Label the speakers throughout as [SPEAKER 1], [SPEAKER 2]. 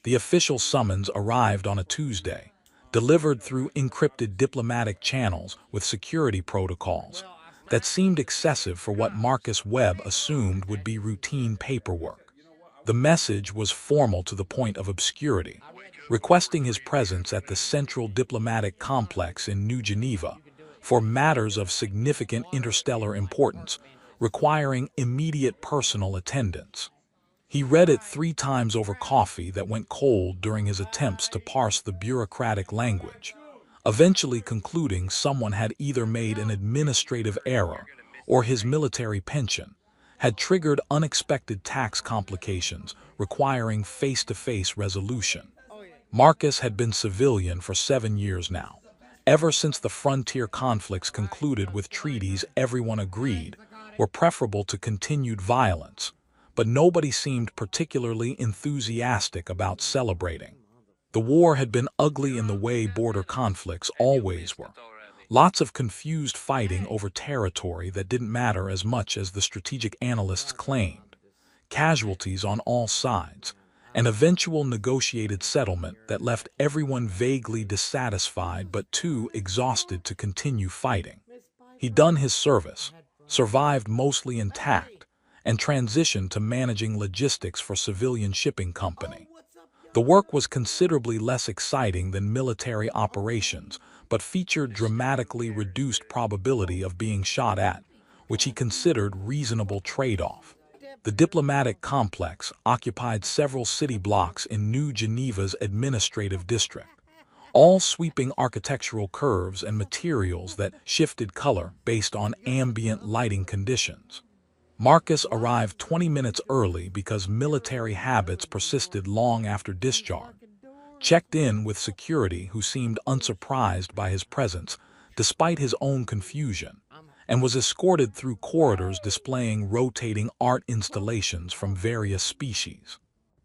[SPEAKER 1] The official summons arrived on a Tuesday, delivered through encrypted diplomatic channels with security protocols that seemed excessive for what Marcus Webb assumed would be routine paperwork. The message was formal to the point of obscurity, requesting his presence at the Central Diplomatic Complex in New Geneva for matters of significant interstellar importance, requiring immediate personal attendance. He read it 3 times over coffee that went cold during his attempts to parse the bureaucratic language, eventually concluding someone had either made an administrative error or his military pension had triggered unexpected tax complications requiring face-to-face resolution. Marcus had been civilian for 7 years now, ever since the frontier conflicts concluded with treaties everyone agreed were preferable to continued violence, but nobody seemed particularly enthusiastic about celebrating. The war had been ugly in the way border conflicts always were. Lots of confused fighting over territory that didn't matter as much as the strategic analysts claimed, casualties on all sides, an eventual negotiated settlement that left everyone vaguely dissatisfied but too exhausted to continue fighting. He'd done his service, survived mostly intact, and transitioned to managing logistics for civilian shipping company. The work was considerably less exciting than military operations, but featured dramatically reduced probability of being shot at, which he considered reasonable trade-off. The diplomatic complex occupied several city blocks in New Geneva's administrative district, all sweeping architectural curves and materials that shifted color based on ambient lighting conditions. Marcus arrived 20 minutes early because military habits persisted long after discharge, checked in with security who seemed unsurprised by his presence despite his own confusion, and was escorted through corridors displaying rotating art installations from various species.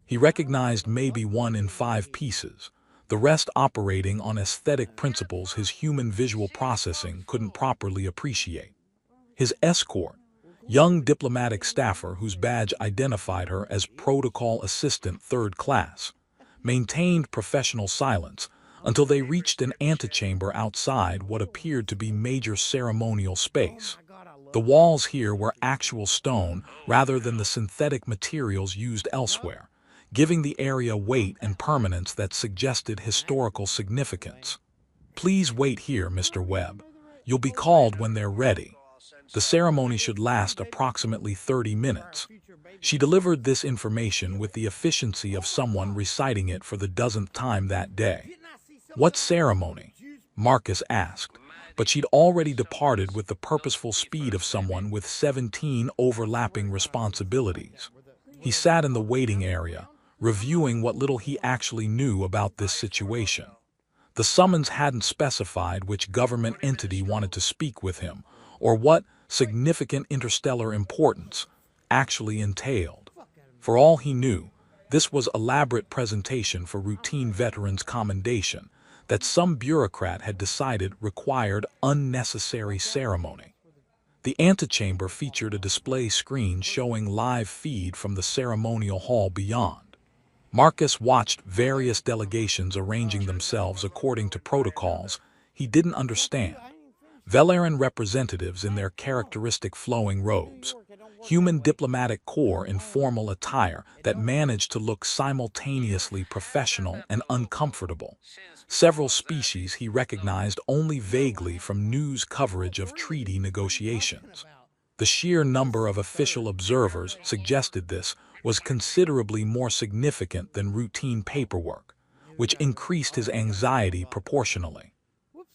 [SPEAKER 1] He recognized maybe 1 in 5 pieces, the rest operating on aesthetic principles his human visual processing couldn't properly appreciate. His escort, young diplomatic staffer whose badge identified her as Protocol Assistant Third Class, maintained professional silence until they reached an antechamber outside what appeared to be major ceremonial space. The walls here were actual stone rather than the synthetic materials used elsewhere, giving the area weight and permanence that suggested historical significance. "Please wait here, Mr. Webb. You'll be called when they're ready. The ceremony should last approximately 30 minutes. She delivered this information with the efficiency of someone reciting it for the dozenth time that day. "What ceremony?" Marcus asked, but she'd already departed with the purposeful speed of someone with 17 overlapping responsibilities. He sat in the waiting area, reviewing what little he actually knew about this situation. The summons hadn't specified which government entity wanted to speak with him, or what significant interstellar importance actually entailed. For all he knew, this was elaborate presentation for routine veterans' commendation that some bureaucrat had decided required unnecessary ceremony. The antechamber featured a display screen showing live feed from the ceremonial hall beyond. Marcus watched various delegations arranging themselves according to protocols he didn't understand. Velaran representatives in their characteristic flowing robes, human diplomatic corps in formal attire that managed to look simultaneously professional and uncomfortable. Several species he recognized only vaguely from news coverage of treaty negotiations. The sheer number of official observers suggested this was considerably more significant than routine paperwork, which increased his anxiety proportionally.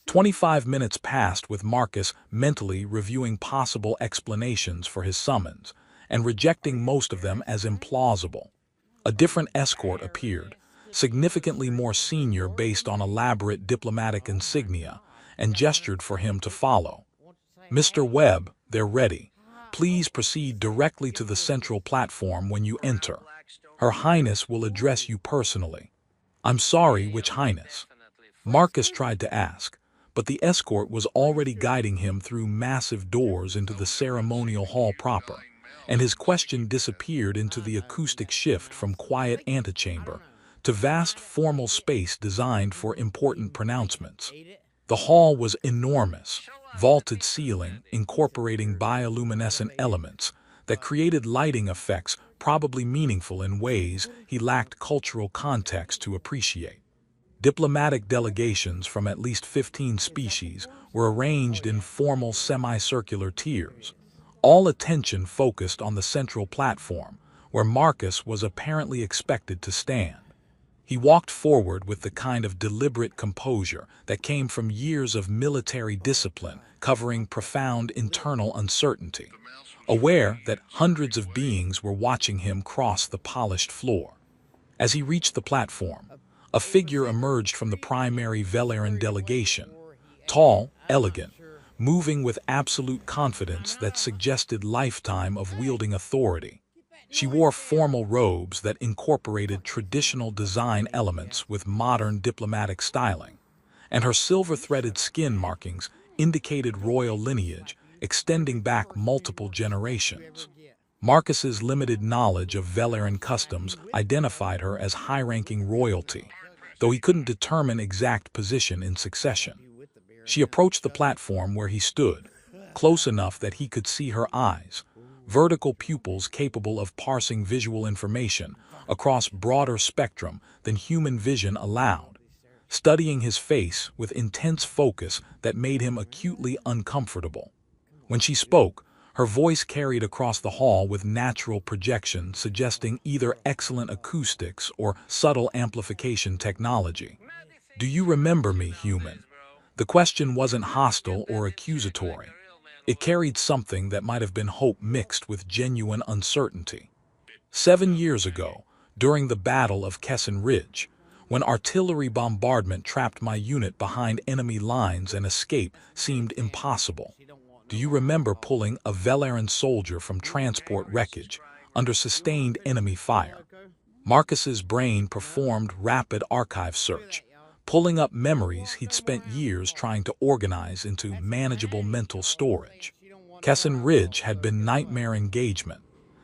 [SPEAKER 1] 25 minutes passed with Marcus mentally reviewing possible explanations for his summons and rejecting most of them as implausible. A different escort appeared, significantly more senior based on elaborate diplomatic insignia, and gestured for him to follow. "Mr. Webb, they're ready. Please proceed directly to the central platform when you enter. Her Highness will address you personally." "I'm sorry, which Highness?" Marcus tried to ask, but the escort was already guiding him through massive doors into the ceremonial hall proper, and his question disappeared into the acoustic shift from quiet antechamber to vast formal space designed for important pronouncements. The hall was enormous, vaulted ceiling incorporating bioluminescent elements that created lighting effects probably meaningful in ways he lacked cultural context to appreciate. Diplomatic delegations from at least 15 species were arranged in formal semicircular tiers, all attention focused on the central platform, where Marcus was apparently expected to stand. He walked forward with the kind of deliberate composure that came from years of military discipline covering profound internal uncertainty, aware that hundreds of beings were watching him cross the polished floor. As he reached the platform, a figure emerged from the primary Velaran delegation, tall, elegant, moving with absolute confidence that suggested lifetime of wielding authority. She wore formal robes that incorporated traditional design elements with modern diplomatic styling, and her silver-threaded skin markings indicated royal lineage extending back multiple generations. Marcus's limited knowledge of Velaran customs identified her as high-ranking royalty, though he couldn't determine exact position in succession. She approached the platform where he stood, close enough that he could see her eyes, vertical pupils capable of parsing visual information across broader spectrum than human vision allowed, studying his face with intense focus that made him acutely uncomfortable. When she spoke, her voice carried across the hall with natural projection suggesting either excellent acoustics or subtle amplification technology. "Do you remember me, human?" The question wasn't hostile or accusatory. It carried something that might have been hope mixed with genuine uncertainty. 7 years ago, during the Battle of Kessin Ridge, when artillery bombardment trapped my unit behind enemy lines and escape seemed impossible. Do you remember pulling a Velaran soldier from transport wreckage under sustained enemy fire? Marcus's brain performed rapid archive search, pulling up memories he'd spent years trying to organize into manageable mental storage. Kessin Ridge had been nightmare engagement,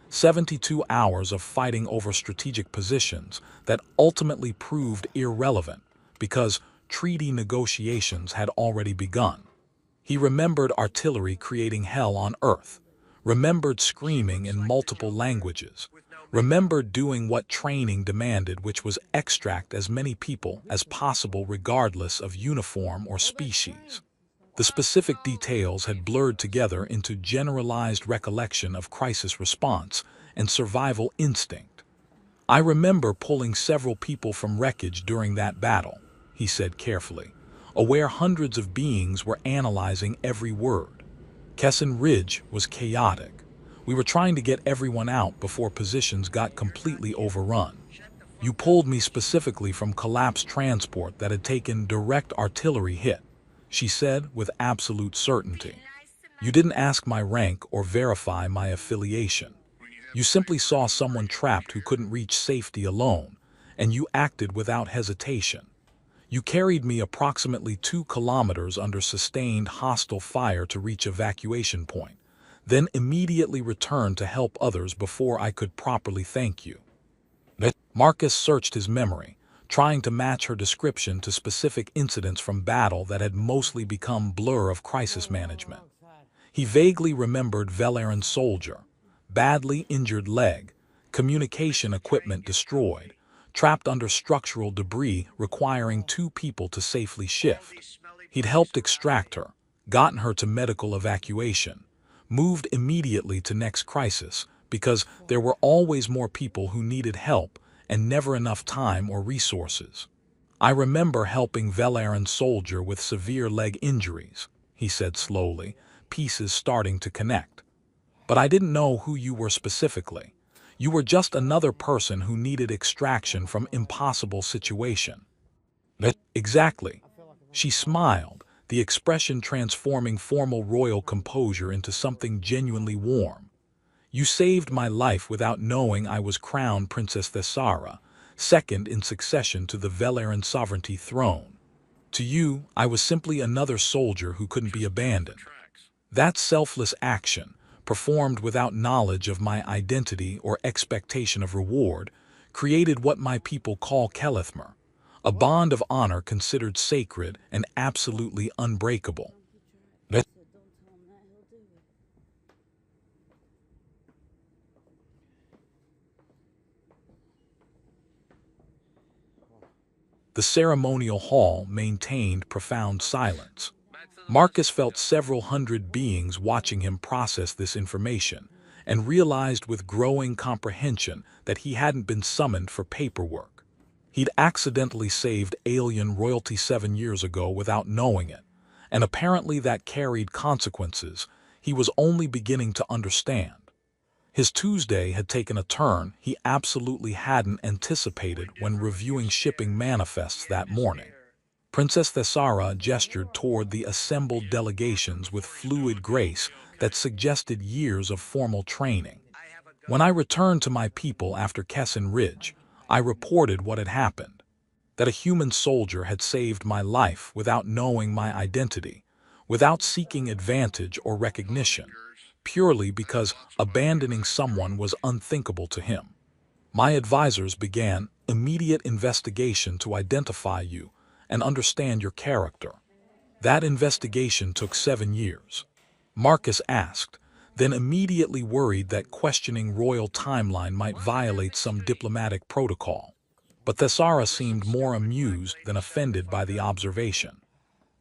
[SPEAKER 1] 72 hours of fighting over strategic positions that ultimately proved irrelevant because treaty negotiations had already begun. He remembered artillery creating hell on Earth, remembered screaming in multiple languages, remembered doing what training demanded, which was extract as many people as possible regardless of uniform or species. The specific details had blurred together into generalized recollection of crisis response and survival instinct. "I remember pulling several people from wreckage during that battle," he said carefully, aware hundreds of beings were analyzing every word. "Kessin Ridge was chaotic. We were trying to get everyone out before positions got completely overrun. You pulled me specifically from collapsed transport that had taken direct artillery hit," she said with absolute certainty. "You didn't ask my rank or verify my affiliation. You simply saw someone trapped who couldn't reach safety alone, and you acted without hesitation. You carried me approximately 2 kilometers under sustained hostile fire to reach evacuation point, then immediately returned to help others before I could properly thank you." Marcus searched his memory, trying to match her description to specific incidents from battle that had mostly become blur of crisis management. He vaguely remembered Velaran soldier, badly injured leg, communication equipment destroyed, trapped under structural debris requiring 2 people to safely shift. He'd helped extract her, gotten her to medical evacuation, moved immediately to next crisis because there were always more people who needed help and never enough time or resources. "I remember helping Velaran soldier with severe leg injuries," he said slowly, pieces starting to connect. "But I didn't know who you were specifically. You were just another person who needed extraction from impossible situation." "Exactly." She smiled, the expression transforming formal royal composure into something genuinely warm. "You saved my life without knowing I was crowned Princess Thessara, second in succession to the Velaran sovereignty throne. To you, I was simply another soldier who couldn't be abandoned. That selfless action, performed without knowledge of my identity or expectation of reward, created what my people call Kelethmer, a bond of honor considered sacred and absolutely unbreakable. The ceremonial hall maintained profound silence. Marcus felt several hundred beings watching him process this information and realized with growing comprehension that he hadn't been summoned for paperwork. He'd accidentally saved alien royalty 7 years ago without knowing it, and apparently that carried consequences he was only beginning to understand. His Tuesday had taken a turn he absolutely hadn't anticipated when reviewing shipping manifests that morning. Princess Thessara gestured toward the assembled delegations with fluid grace that suggested years of formal training. When I returned to my people after Kessin Ridge, I reported what had happened, that a human soldier had saved my life without knowing my identity, without seeking advantage or recognition, purely because abandoning someone was unthinkable to him. My advisors began immediate investigation to identify you and understand your character. That investigation took 7 years. Marcus asked, then immediately worried that questioning royal timeline might violate some diplomatic protocol. But Thessara seemed more amused than offended by the observation.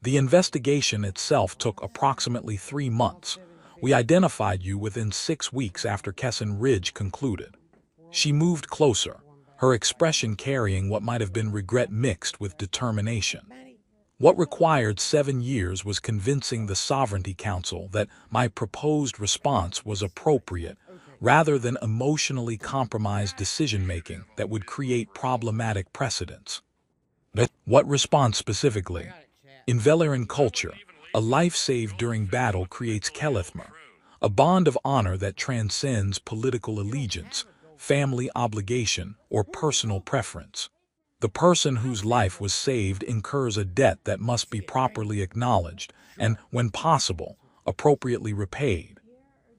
[SPEAKER 1] The investigation itself took approximately 3 months. We identified you within 6 weeks after Kessin Ridge concluded. She moved closer, her expression carrying what might have been regret mixed with determination. What required 7 years was convincing the Sovereignty Council that my proposed response was appropriate, rather than emotionally compromised decision-making that would create problematic precedents. What response specifically? In Velaran culture, a life saved during battle creates Kelethmer, a bond of honor that transcends political allegiance, family obligation, or personal preference. The person whose life was saved incurs a debt that must be properly acknowledged and, when possible, appropriately repaid.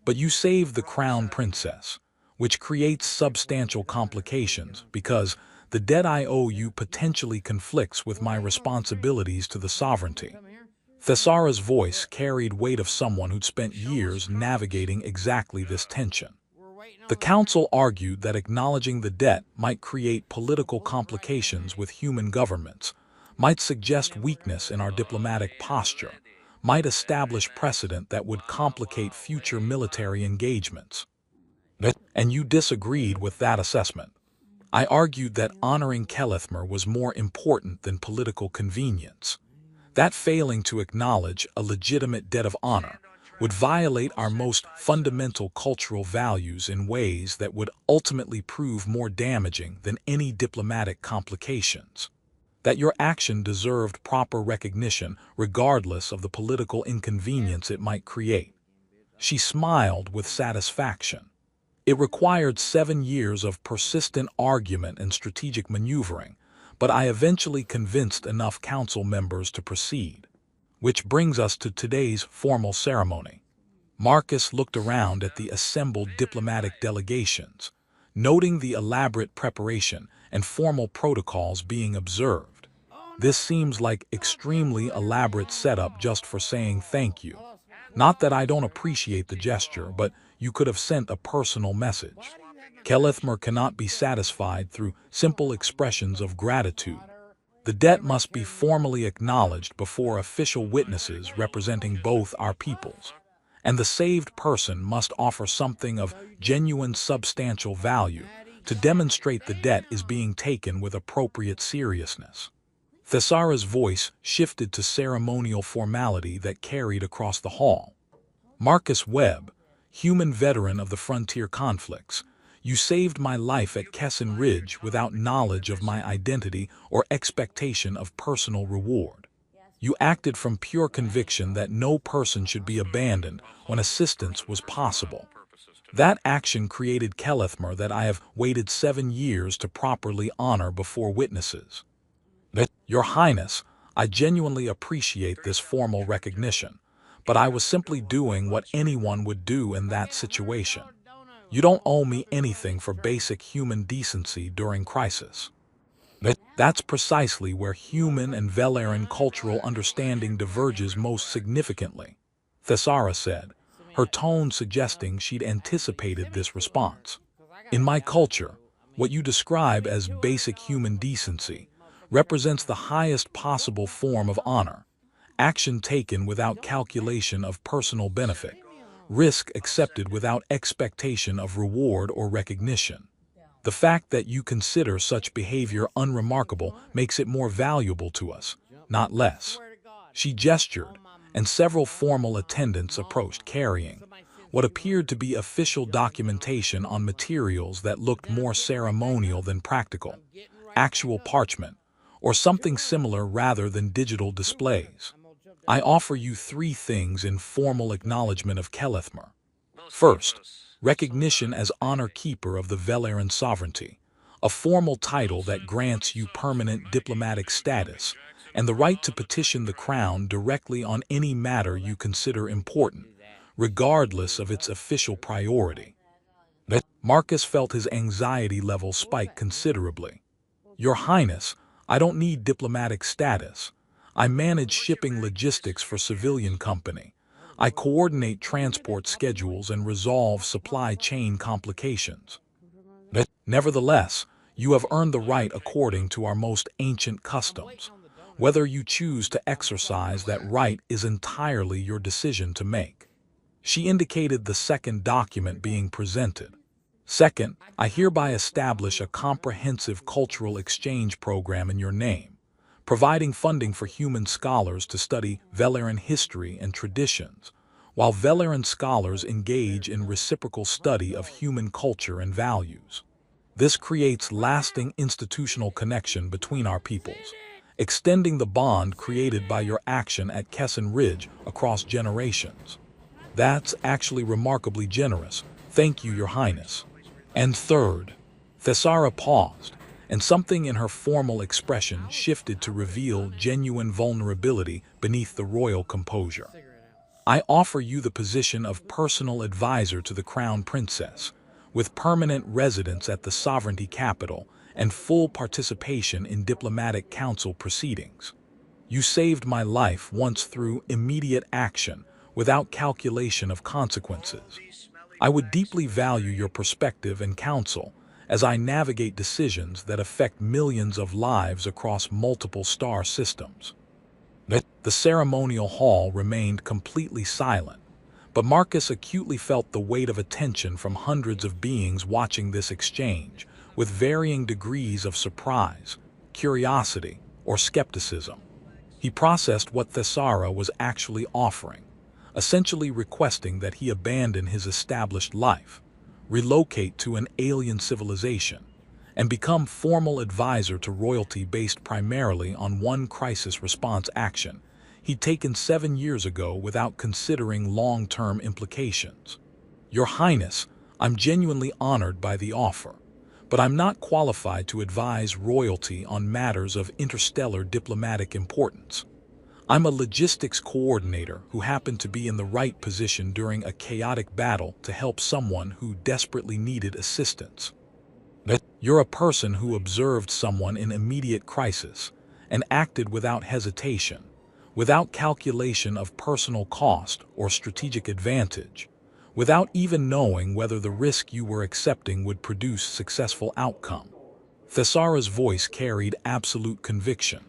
[SPEAKER 1] But you saved the crown princess, which creates substantial complications because the debt I owe you potentially conflicts with my responsibilities to the sovereignty. Thessara's voice carried weight of someone who'd spent years navigating exactly this tension. The council argued that acknowledging the debt might create political complications with human governments, might suggest weakness in our diplomatic posture, might establish precedent that would complicate future military engagements. And you disagreed with that assessment. I argued that honoring Kelethmer was more important than political convenience. That failing to acknowledge a legitimate debt of honor would violate our most fundamental cultural values in ways that would ultimately prove more damaging than any diplomatic complications. That your action deserved proper recognition regardless of the political inconvenience it might create. She smiled with satisfaction. It required 7 years of persistent argument and strategic maneuvering, but I eventually convinced enough council members to proceed. Which brings us to today's formal ceremony. Marcus looked around at the assembled diplomatic delegations, noting the elaborate preparation and formal protocols being observed. This seems like extremely elaborate setup just for saying thank you. Not that I don't appreciate the gesture, but you could have sent a personal message. Kelethmer cannot be satisfied through simple expressions of gratitude. The debt must be formally acknowledged before official witnesses representing both our peoples, and the saved person must offer something of genuine substantial value to demonstrate the debt is being taken with appropriate seriousness. Thessara's voice shifted to ceremonial formality that carried across the hall. Marcus Webb, human veteran of the frontier conflicts, you saved my life at Kessin Ridge without knowledge of my identity or expectation of personal reward. You acted from pure conviction that no person should be abandoned when assistance was possible. That action created Kelethmer that I have waited 7 years to properly honor before witnesses. Your Highness, I genuinely appreciate this formal recognition, but I was simply doing what anyone would do in that situation. You don't owe me anything for basic human decency during crisis. That's precisely where human and Velaran cultural understanding diverges most significantly, Thesara said, her tone suggesting she'd anticipated this response. In my culture, what you describe as basic human decency represents the highest possible form of honor, action taken without calculation of personal benefit, risk accepted without expectation of reward or recognition. The fact that you consider such behavior unremarkable makes it more valuable to us, not less. She gestured, and several formal attendants approached carrying what appeared to be official documentation on materials that looked more ceremonial than practical, actual parchment, or something similar rather than digital displays. I offer you three things in formal acknowledgement of Kelethmer. First, recognition as honor keeper of the Velaran sovereignty, a formal title that grants you permanent diplomatic status and the right to petition the crown directly on any matter you consider important, regardless of its official priority. Marcus felt his anxiety level spike considerably. Your Highness, I don't need diplomatic status. I manage shipping logistics for civilian company. I coordinate transport schedules and resolve supply chain complications. Nevertheless, you have earned the right according to our most ancient customs. Whether you choose to exercise that right is entirely your decision to make. She indicated the second document being presented. Second, I hereby establish a comprehensive cultural exchange program in your name, providing funding for human scholars to study Velaran history and traditions, while Velaran scholars engage in reciprocal study of human culture and values. This creates lasting institutional connection between our peoples, extending the bond created by your action at Kesson Ridge across generations. That's actually remarkably generous. Thank you, Your Highness. And third, Thesara paused, and something in her formal expression shifted to reveal genuine vulnerability beneath the royal composure. I offer you the position of personal advisor to the Crown Princess, with permanent residence at the sovereignty capital and full participation in diplomatic council proceedings. You saved my life once through immediate action without calculation of consequences. I would deeply value your perspective and counsel as I navigate decisions that affect millions of lives across multiple star systems. The ceremonial hall remained completely silent, but Marcus acutely felt the weight of attention from hundreds of beings watching this exchange, with varying degrees of surprise, curiosity, or skepticism. He processed what Thesara was actually offering, essentially requesting that he abandon his established life, relocate to an alien civilization, and become formal advisor to royalty based primarily on one crisis response action he'd taken 7 years ago without considering long-term implications. Your Highness, I'm genuinely honored by the offer, but I'm not qualified to advise royalty on matters of interstellar diplomatic importance. I'm a logistics coordinator who happened to be in the right position during a chaotic battle to help someone who desperately needed assistance. You're a person who observed someone in immediate crisis and acted without hesitation, without calculation of personal cost or strategic advantage, without even knowing whether the risk you were accepting would produce successful outcome. Thesara's voice carried absolute conviction.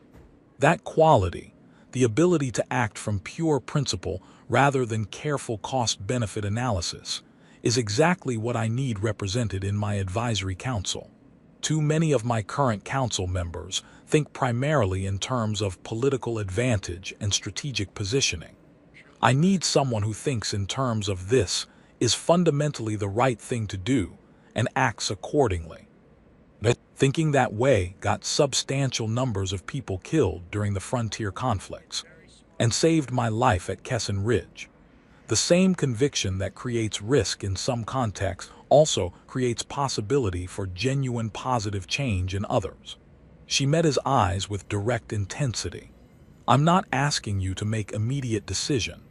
[SPEAKER 1] That quality, the ability to act from pure principle rather than careful cost-benefit analysis, is exactly what I need represented in my advisory council. Too many of my current council members think primarily in terms of political advantage and strategic positioning. I need someone who thinks in terms of this is fundamentally the right thing to do and acts accordingly. Thinking that way got substantial numbers of people killed during the frontier conflicts and saved my life at Kesson Ridge. The same conviction that creates risk in some contexts also creates possibility for genuine positive change in others. She met his eyes with direct intensity. I'm not asking you to make immediate decision.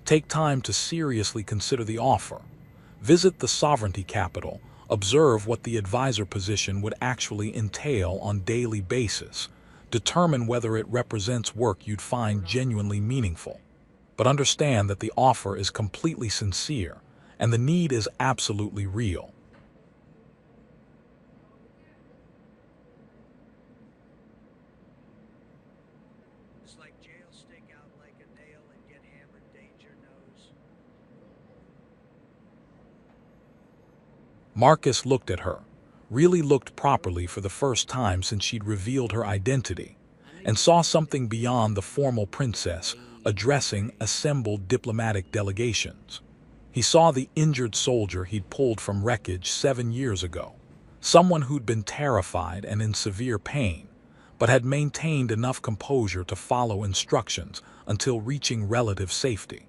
[SPEAKER 1] Take time to seriously consider the offer. Visit the sovereignty capital, observe what the advisor position would actually entail on daily basis, determine whether it represents work you'd find genuinely meaningful. But understand that the offer is completely sincere, and the need is absolutely real.
[SPEAKER 2] It's like jail, stick out like a nail and get hammered, danger knows.
[SPEAKER 1] Marcus looked at her, really looked properly for the first time since she'd revealed her identity, and saw something beyond the formal princess addressing assembled diplomatic delegations. He saw the injured soldier he'd pulled from wreckage 7 years ago, someone who'd been terrified and in severe pain, but had maintained enough composure to follow instructions until reaching relative safety.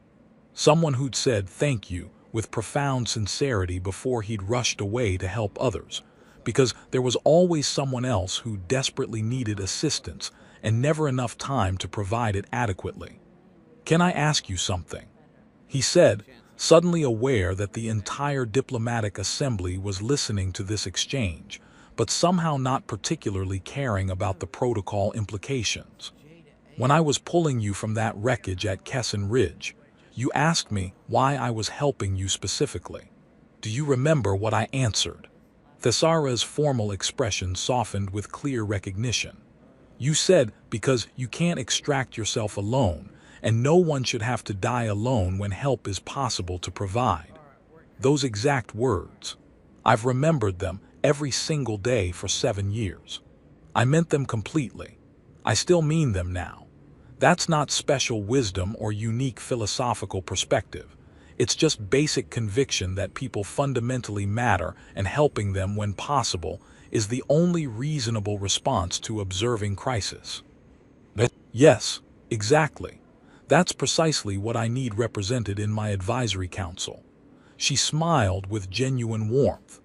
[SPEAKER 1] Someone who'd said thank you with profound sincerity before he'd rushed away to help others, because there was always someone else who desperately needed assistance and never enough time to provide it adequately. "Can I ask you something?" he said, suddenly aware that the entire diplomatic assembly was listening to this exchange, but somehow not particularly caring about the protocol implications. "When I was pulling you from that wreckage at Kesson Ridge, you asked me why I was helping you specifically. Do you remember what I answered?" Thesara's formal expression softened with clear recognition. "You said because you can't extract yourself alone, and no one should have to die alone when help is possible to provide." Those exact words. I've remembered them every single day for 7 years. I meant them completely. I still mean them now. That's not special wisdom or unique philosophical perspective. It's just basic conviction that people fundamentally matter, and helping them when possible is the only reasonable response to observing crisis. Yes, exactly. That's precisely what I need represented in my advisory council. She smiled with genuine warmth.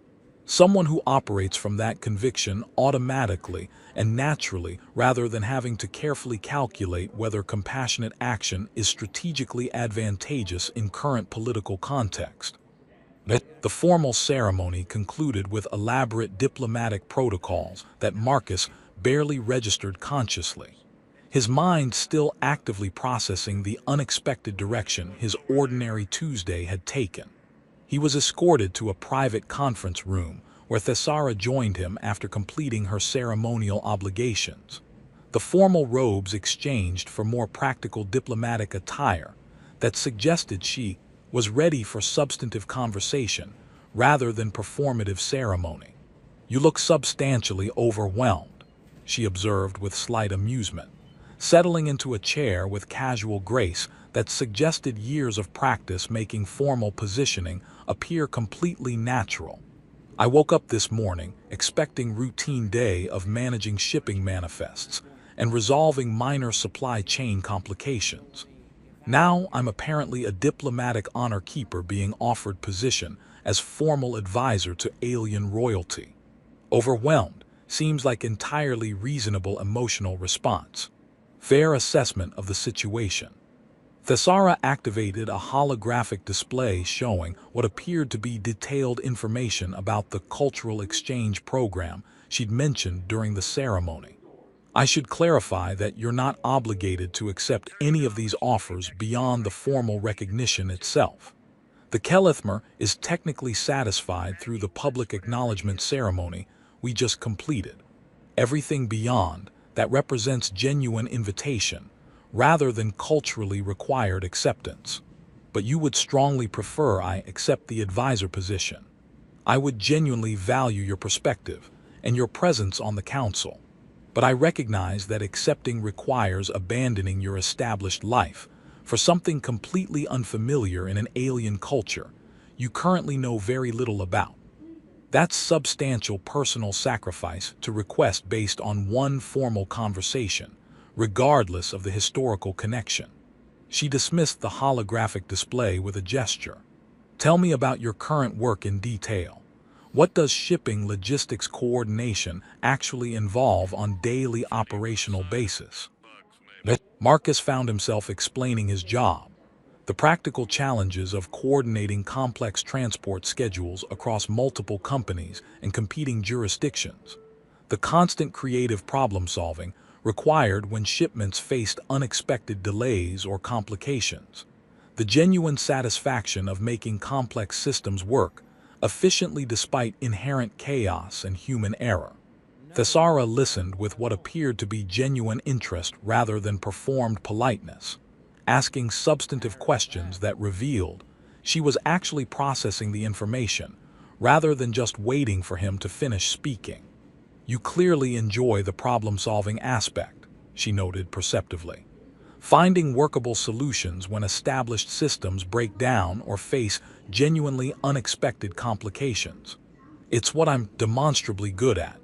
[SPEAKER 1] Someone who operates from that conviction automatically and naturally, rather than having to carefully calculate whether compassionate action is strategically advantageous in current political context. The formal ceremony concluded with elaborate diplomatic protocols that Marcus barely registered consciously, his mind still actively processing the unexpected direction his ordinary Tuesday had taken. He was escorted to a private conference room where Thesara joined him after completing her ceremonial obligations. The formal robes exchanged for more practical diplomatic attire that suggested she was ready for substantive conversation rather than performative ceremony. "You look substantially overwhelmed," she observed with slight amusement, settling into a chair with casual grace that suggested years of practice making formal positioning appear completely natural. "I woke up this morning expecting routine day of managing shipping manifests and resolving minor supply chain complications. Now I'm apparently a diplomatic honor keeper being offered position as formal advisor to alien royalty. Overwhelmed seems like entirely reasonable emotional response. Fair assessment of the situation." Thesara activated a holographic display showing what appeared to be detailed information about the cultural exchange program she'd mentioned during the ceremony. "I should clarify that you're not obligated to accept any of these offers beyond the formal recognition itself. The Kelithmer is technically satisfied through the public acknowledgement ceremony we just completed. Everything beyond that represents genuine invitation rather than culturally required acceptance. But you would strongly prefer I accept the advisor position. I would genuinely value your perspective and your presence on the council. But I recognize that accepting requires abandoning your established life for something completely unfamiliar in an alien culture you currently know very little about. That's substantial personal sacrifice to request based on one formal conversation, regardless of the historical connection." She dismissed the holographic display with a gesture. "Tell me about your current work in detail. What does shipping logistics coordination actually involve on daily operational basis?" Marcus found himself explaining his job. The practical challenges of coordinating complex transport schedules across multiple companies and competing jurisdictions. The constant creative problem-solving required when shipments faced unexpected delays or complications. The genuine satisfaction of making complex systems work efficiently despite inherent chaos and human error. Thesara listened with what appeared to be genuine interest rather than performed politeness, asking substantive questions that revealed she was actually processing the information rather than just waiting for him to finish speaking. "You clearly enjoy the problem-solving aspect," she noted perceptively. "Finding workable solutions when established systems break down or face genuinely unexpected complications. It's what I'm demonstrably good at.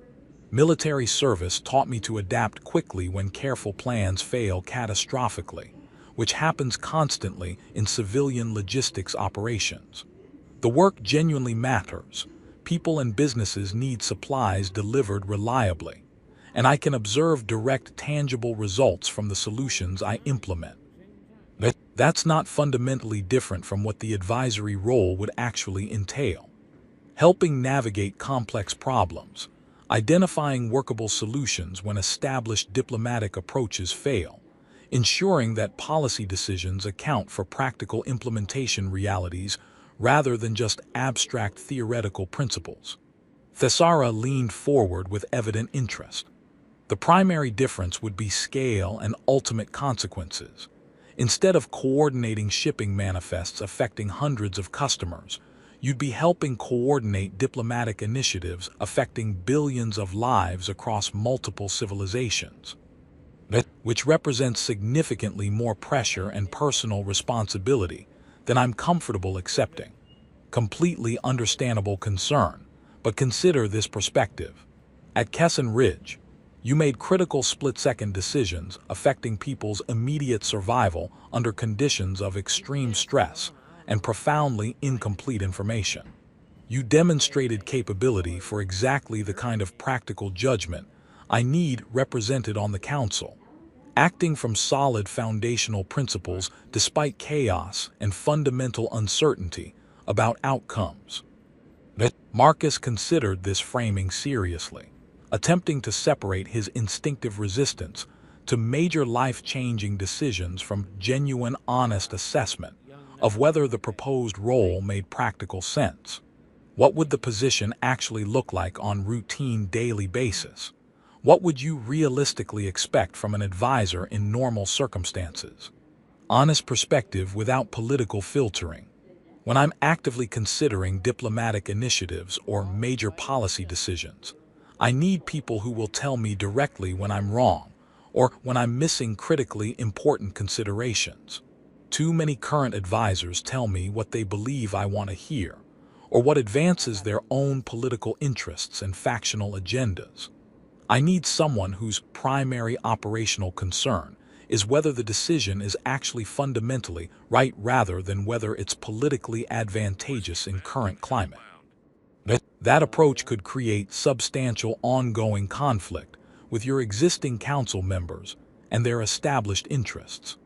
[SPEAKER 1] Military service taught me to adapt quickly when careful plans fail catastrophically, which happens constantly in civilian logistics operations. The work genuinely matters. People and businesses need supplies delivered reliably, and I can observe direct, tangible results from the solutions I implement. That's not fundamentally different from what the advisory role would actually entail. Helping navigate complex problems, identifying workable solutions when established diplomatic approaches fail, ensuring that policy decisions account for practical implementation realities rather than just abstract theoretical principles." Thesara leaned forward with evident interest. The primary difference would be scale and ultimate consequences. Instead of coordinating shipping manifests affecting hundreds of customers, you'd be helping coordinate diplomatic initiatives affecting billions of lives across multiple civilizations, which represents significantly more pressure and personal responsibility than I'm comfortable accepting. Completely understandable concern, but consider this perspective. At Kesson Ridge, you made critical split-second decisions affecting people's immediate survival under conditions of extreme stress and profoundly incomplete information. You demonstrated capability for exactly the kind of practical judgment I need represented on the Council, acting from solid foundational principles despite chaos and fundamental uncertainty about outcomes. Marcus considered this framing seriously, attempting to separate his instinctive resistance to major life-changing decisions from genuine, honest assessment of whether the proposed role made practical sense. What would the position actually look like on routine daily basis? What would you realistically expect from an advisor in normal circumstances? Honest perspective without political filtering. When I'm actively considering diplomatic initiatives or major policy decisions, I need people who will tell me directly when I'm wrong or when I'm missing critically important considerations. Too many current advisors tell me what they believe I want to hear, or what advances their own political interests and factional agendas. I need someone whose primary operational concern is whether the decision is actually fundamentally right rather than whether it's politically advantageous in current climate. That approach could create substantial ongoing conflict with your existing council members and their established interests.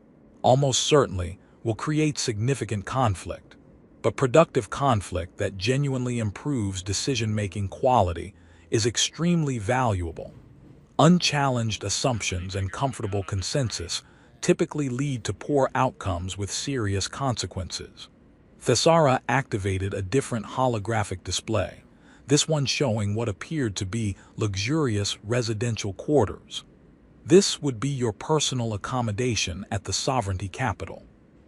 [SPEAKER 1] Almost certainly will create significant conflict, but productive conflict that genuinely improves decision-making quality is extremely valuable. Unchallenged assumptions and comfortable consensus typically lead to poor outcomes with serious consequences. Thesara activated a different holographic display, this one showing what appeared to be luxurious residential quarters. This would be your personal accommodation at the sovereignty capital.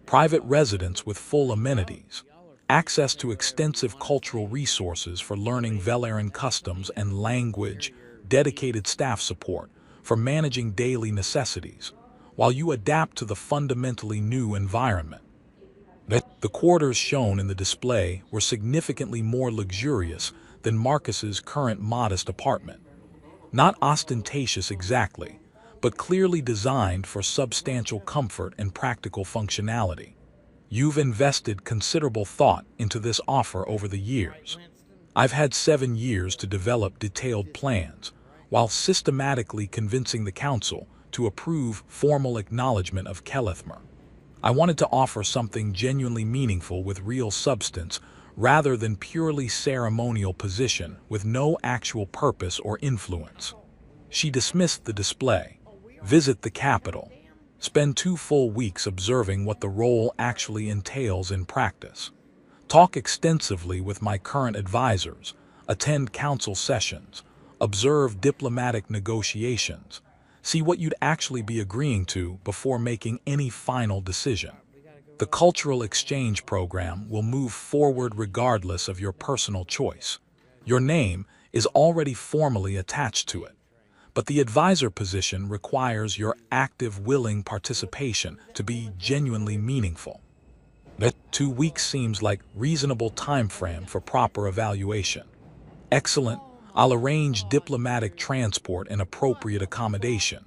[SPEAKER 1] Private residence with full amenities, access to extensive cultural resources for learning Velaran customs and language, dedicated staff support for managing daily necessities, while you adapt to the fundamentally new environment. The quarters shown in the display were significantly more luxurious than Marcus's current modest apartment. Not ostentatious exactly, but clearly designed for substantial comfort and practical functionality. You've invested considerable thought into this offer over the years. I've had 7 years to develop detailed plans, while systematically convincing the Council to approve formal acknowledgement of Kelethmer. I wanted to offer something genuinely meaningful with real substance, rather than purely ceremonial position with no actual purpose or influence. She dismissed the display. Visit the Capitol. Spend 2 full weeks observing what the role actually entails in practice. Talk extensively with my current advisors, attend council sessions, observe diplomatic negotiations, see what you'd actually be agreeing to before making any final decision. The cultural exchange program will move forward regardless of your personal choice. Your name is already formally attached to it, but the advisor position requires your active, willing participation to be genuinely meaningful. That 2 weeks seems like reasonable time frame for proper evaluation. Excellent. I'll arrange diplomatic transport and appropriate accommodation.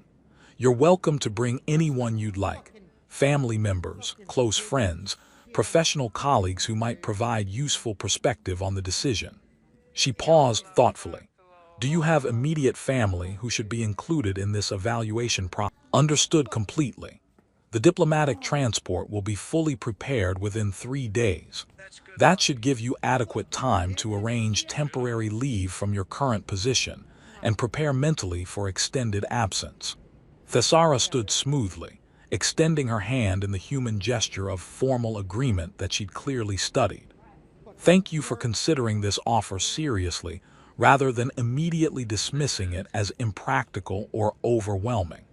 [SPEAKER 1] You're welcome to bring anyone you'd like. Family members, close friends, professional colleagues who might provide useful perspective on the decision. She paused thoughtfully. Do you have immediate family who should be included in this evaluation process? Understood completely. The diplomatic transport will be fully prepared within 3 days. That should give you adequate time to arrange temporary leave from your current position and prepare mentally for extended absence. Thesara stood smoothly, extending her hand in the human gesture of formal agreement that she'd clearly studied. Thank you for considering this offer seriously rather than immediately dismissing it as impractical or overwhelming.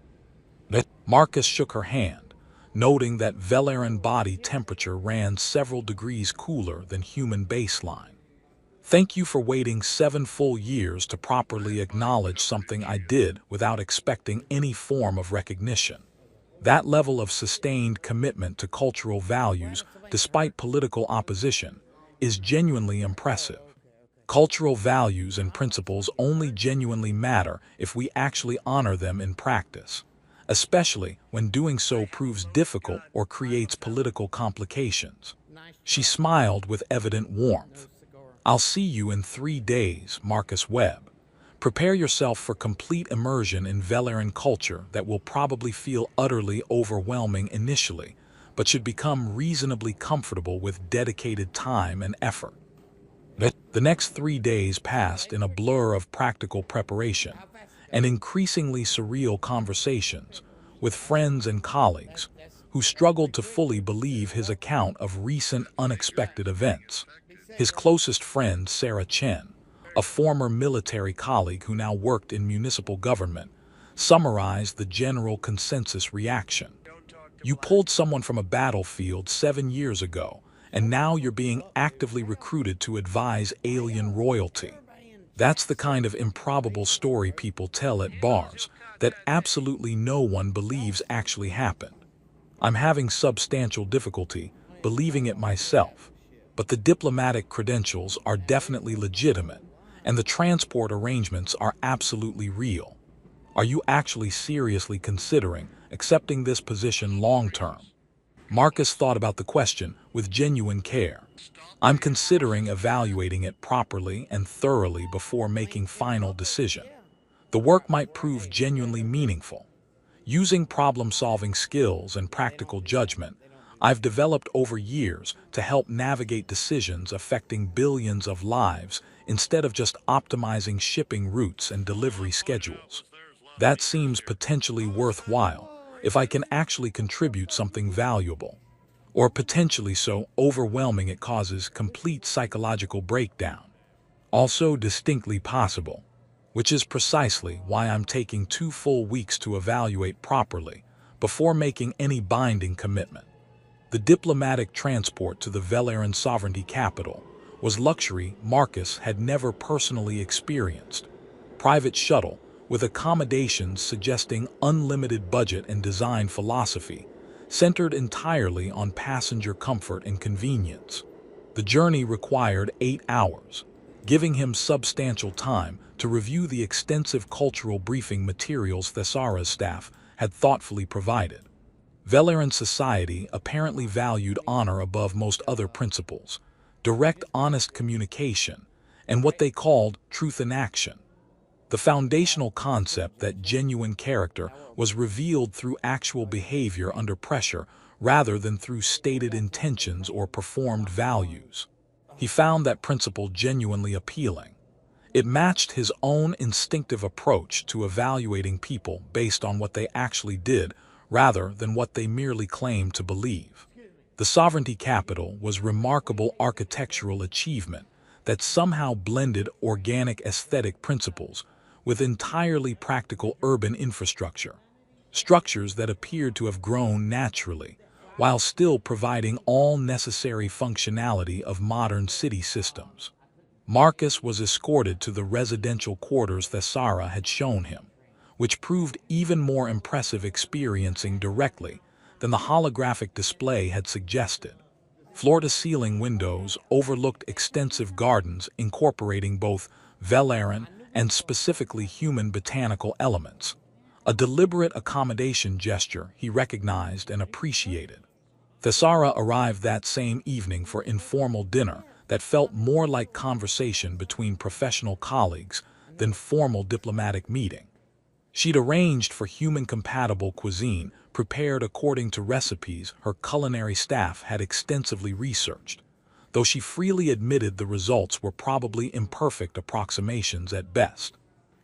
[SPEAKER 1] Marcus shook her hand, noting that Velaran body temperature ran several degrees cooler than human baseline. Thank you for waiting 7 full years to properly acknowledge something I did without expecting any form of recognition. That level of sustained commitment to cultural values, despite political opposition, is genuinely impressive. Cultural values and principles only genuinely matter if we actually honor them in practice, especially when doing so proves difficult or creates political complications. She smiled with evident warmth. I'll see you in 3 days, Marcus Webb. Prepare yourself for complete immersion in Velaran culture that will probably feel utterly overwhelming initially, but should become reasonably comfortable with dedicated time and effort. The next 3 days passed in a blur of practical preparation and increasingly surreal conversations with friends and colleagues who struggled to fully believe his account of recent unexpected events. His closest friend, Sarah Chen, a former military colleague who now worked in municipal government, summarized the general consensus reaction. You pulled someone from a battlefield 7 years ago, and now you're being actively recruited to advise alien royalty. That's the kind of improbable story people tell at bars that absolutely no one believes actually happened. I'm having substantial difficulty believing it myself, but the diplomatic credentials are definitely legitimate, and the transport arrangements are absolutely real. Are you actually seriously considering accepting this position long-term? Marcus thought about the question with genuine care. I'm considering evaluating it properly and thoroughly before making final decision. The work might prove genuinely meaningful. Using problem-solving skills and practical judgment, I've developed over years to help navigate decisions affecting billions of lives instead of just optimizing shipping routes and delivery schedules. That seems potentially worthwhile if I can actually contribute something valuable, or potentially so overwhelming it causes complete psychological breakdown. Also distinctly possible, which is precisely why I'm taking 2 full weeks to evaluate properly before making any binding commitment. The diplomatic transport to the Velaran sovereignty capital was luxury Marcus had never personally experienced. Private shuttle with accommodations suggesting unlimited budget and design philosophy, centered entirely on passenger comfort and convenience. The journey required 8 hours, giving him substantial time to review the extensive cultural briefing materials Thesara's staff had thoughtfully provided. Velaran society apparently valued honor above most other principles, direct honest communication, and what they called truth in action. The foundational concept that genuine character was revealed through actual behavior under pressure rather than through stated intentions or performed values. He found that principle genuinely appealing. It matched his own instinctive approach to evaluating people based on what they actually did rather than what they merely claimed to believe. The Sovereignty Capitol was remarkable architectural achievement that somehow blended organic aesthetic principles with entirely practical urban infrastructure, structures that appeared to have grown naturally, while still providing all necessary functionality of modern city systems. Marcus was escorted to the residential quarters Thessara had shown him, which proved even more impressive experiencing directly than the holographic display had suggested. Floor-to-ceiling windows overlooked extensive gardens incorporating both Velaran and specifically human botanical elements, a deliberate accommodation gesture he recognized and appreciated. Thessara arrived that same evening for informal dinner that felt more like conversation between professional colleagues than formal diplomatic meeting. She'd arranged for human-compatible cuisine prepared according to recipes her culinary staff had extensively researched, though she freely admitted the results were probably imperfect approximations at best.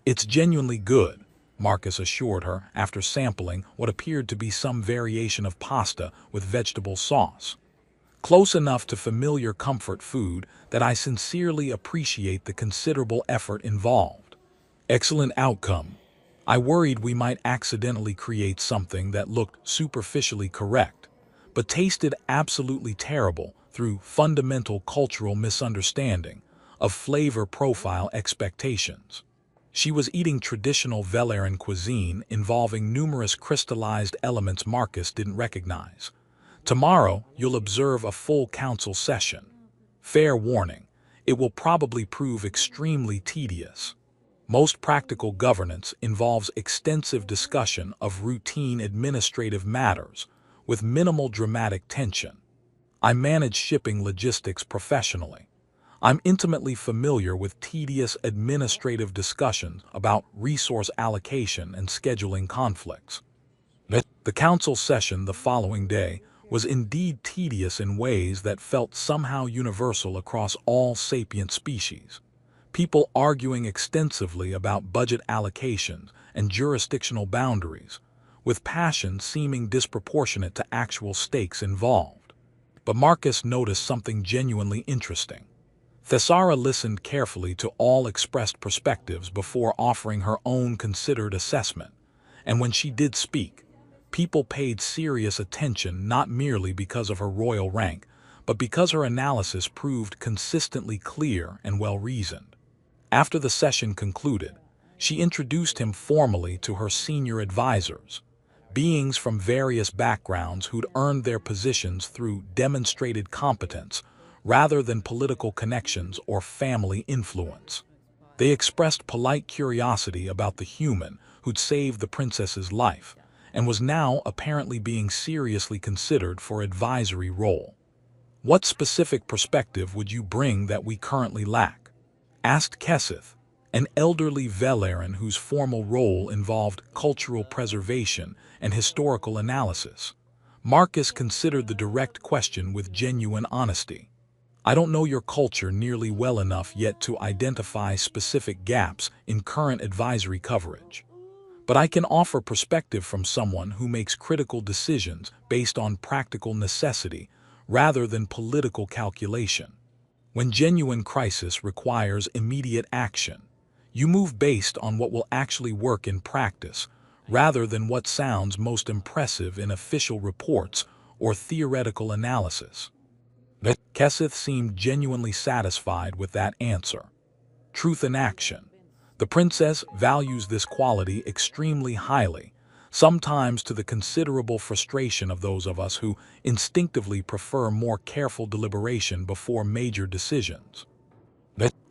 [SPEAKER 1] "It's genuinely good," Marcus assured her after sampling what appeared to be some variation of pasta with vegetable sauce. "Close enough to familiar comfort food that I sincerely appreciate the considerable effort involved." "Excellent outcome. I worried we might accidentally create something that looked superficially correct, but tasted absolutely terrible through fundamental cultural misunderstanding of flavor profile expectations." She was eating traditional Velaran cuisine involving numerous crystallized elements Marcus didn't recognize. "Tomorrow, you'll observe a full council session. Fair warning, it will probably prove extremely tedious. Most practical governance involves extensive discussion of routine administrative matters with minimal dramatic tension. I manage shipping logistics professionally. I'm intimately familiar with tedious administrative discussions about resource allocation and scheduling conflicts." The council session the following day was indeed tedious in ways that felt somehow universal across all sapient species. People arguing extensively about budget allocations and jurisdictional boundaries, with passion seeming disproportionate to actual stakes involved. But Marcus noticed something genuinely interesting. Thessara listened carefully to all expressed perspectives before offering her own considered assessment, and when she did speak, people paid serious attention not merely because of her royal rank, but because her analysis proved consistently clear and well-reasoned. After the session concluded, she introduced him formally to her senior advisors, beings from various backgrounds who'd earned their positions through demonstrated competence rather than political connections or family influence. They expressed polite curiosity about the human who'd saved the princess's life and was now apparently being seriously considered for advisory role. "What specific perspective would you bring that we currently lack?" asked Keseth, an elderly Velaran whose formal role involved cultural preservation and historical analysis. Marcus considered the direct question with genuine honesty. "I don't know your culture nearly well enough yet to identify specific gaps in current advisory coverage. But I can offer perspective from someone who makes critical decisions based on practical necessity rather than political calculation. When genuine crisis requires immediate action, you move based on what will actually work in practice rather than what sounds most impressive in official reports or theoretical analysis." Keseth seemed genuinely satisfied with that answer. Truth in action. The princess values this quality extremely highly, sometimes to the considerable frustration of those of us who instinctively prefer more careful deliberation before major decisions.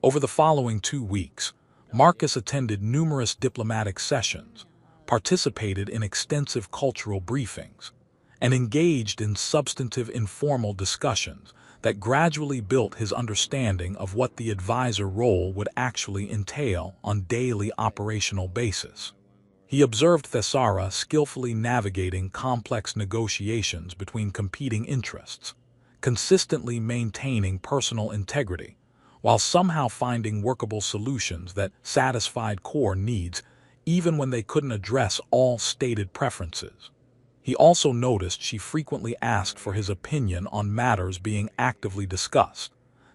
[SPEAKER 1] Over the following 2 weeks, Marcus attended numerous diplomatic sessions, participated in extensive cultural briefings, and engaged in substantive informal discussions that gradually built his understanding of what the advisor role would actually entail on daily operational basis. He observed Thesara skillfully navigating complex negotiations between competing interests, consistently maintaining personal integrity, while somehow finding workable solutions that satisfied core needs even when they couldn't address all stated preferences. He also noticed she frequently asked for his opinion on matters being actively discussed,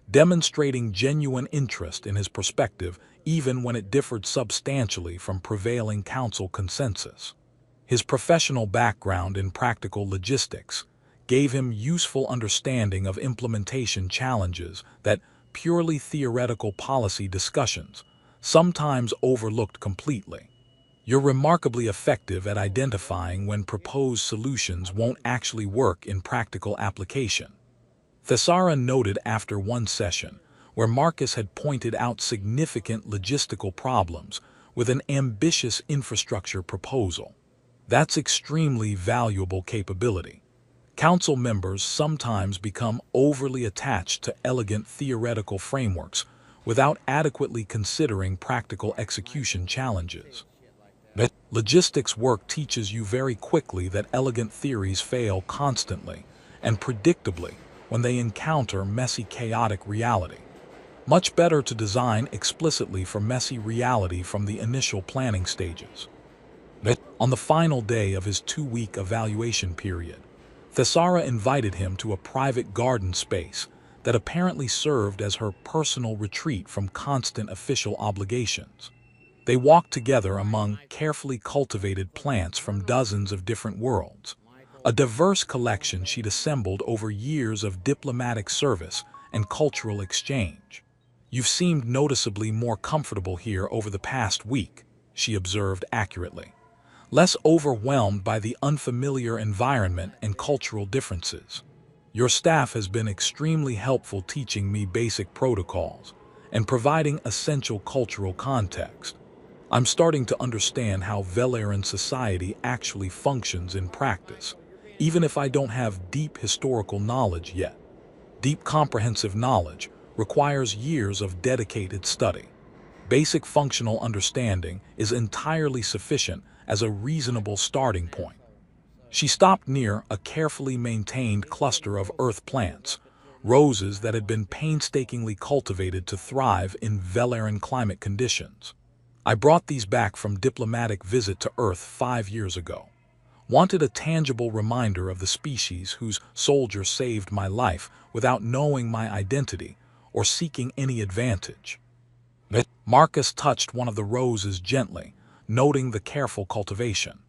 [SPEAKER 1] demonstrating genuine interest in his perspective even when it differed substantially from prevailing council consensus. His professional background in practical logistics gave him useful understanding of implementation challenges that purely theoretical policy discussions sometimes overlooked completely. You're remarkably effective at identifying when proposed solutions won't actually work in practical application. Thesara noted after one session, where Marcus had pointed out significant logistical problems with an ambitious infrastructure proposal. That's extremely valuable capability. Council members sometimes become overly attached to elegant theoretical frameworks without adequately considering practical execution challenges. Logistics work teaches you very quickly that elegant theories fail constantly and predictably when they encounter messy, chaotic reality. Much better to design explicitly for messy reality from the initial planning stages. On the final day of his 2-week evaluation period, Thesara invited him to a private garden space that apparently served as her personal retreat from constant official obligations. They walked together among carefully cultivated plants from dozens of different worlds, a diverse collection she'd assembled over years of diplomatic service and cultural exchange. "You've seemed noticeably more comfortable here over the past week," she observed accurately, "less overwhelmed by the unfamiliar environment and cultural differences. Your staff has been extremely helpful teaching me basic protocols and providing essential cultural context. I'm starting to understand how Velaran society actually functions in practice, even if I don't have deep historical knowledge yet. Deep comprehensive knowledge requires years of dedicated study. Basic functional understanding is entirely sufficient as a reasonable starting point." She stopped near a carefully maintained cluster of earth plants, roses that had been painstakingly cultivated to thrive in Velaran climate conditions. "I brought these back from diplomatic visit to Earth 5 years ago. Wanted a tangible reminder of the species whose soldier saved my life without knowing my identity or seeking any advantage." Marcus touched one of the roses gently, noting the careful cultivation.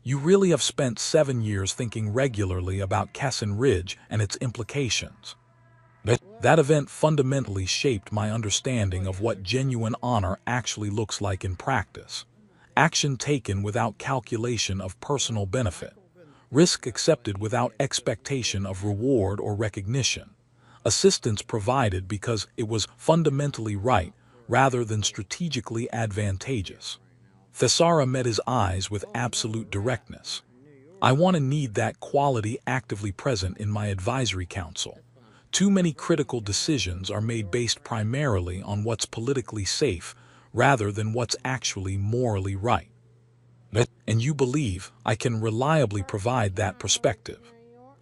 [SPEAKER 1] "You really have spent 7 years thinking regularly about Kessin Ridge and its implications." That event fundamentally shaped my understanding of what genuine honor actually looks like in practice. Action taken without calculation of personal benefit. Risk accepted without expectation of reward or recognition. Assistance provided because it was fundamentally right rather than strategically advantageous. Thesara met his eyes with absolute directness. "I want to need that quality actively present in my advisory council. Too many critical decisions are made based primarily on what's politically safe rather than what's actually morally right. And you believe I can reliably provide that perspective.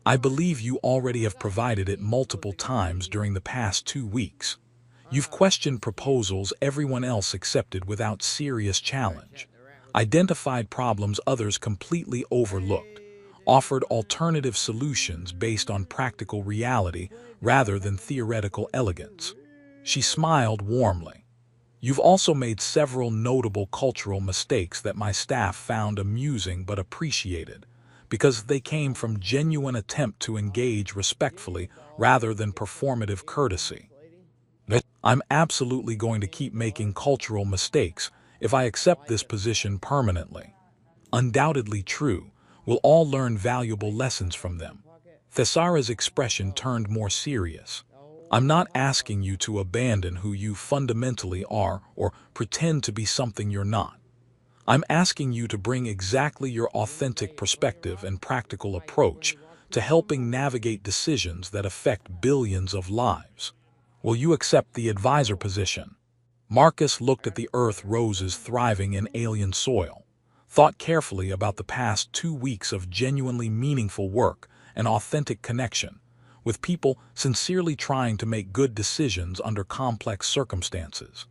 [SPEAKER 1] I believe you already have provided it multiple times during the past 2 weeks. You've questioned proposals everyone else accepted without serious challenge, identified problems others completely overlooked, offered alternative solutions based on practical reality rather than theoretical elegance." She smiled warmly. "You've also made several notable cultural mistakes that my staff found amusing but appreciated, because they came from genuine attempt to engage respectfully rather than performative courtesy. I'm absolutely going to keep making cultural mistakes if I accept this position permanently. Undoubtedly true, we'll all learn valuable lessons from them." Thesara's expression turned more serious. "I'm not asking you to abandon who you fundamentally are or pretend to be something you're not. I'm asking you to bring exactly your authentic perspective and practical approach to helping navigate decisions that affect billions of lives. Will you accept the advisor position? Marcus looked at the earth roses thriving in alien soil, thought carefully about the past 2 weeks of genuinely meaningful work and authentic connection, with people sincerely trying to make good decisions under complex circumstances.